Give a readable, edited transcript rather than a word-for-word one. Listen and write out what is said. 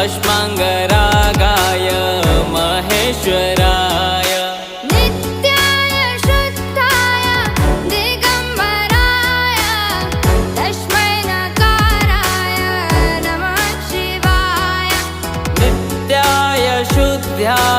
भस्माङ्गरागाय महेश्वराय नित्याय शुद्धाय दिगम्बराय तस्मै नकाराय नमः शिवाय नित्याय शुद्धाय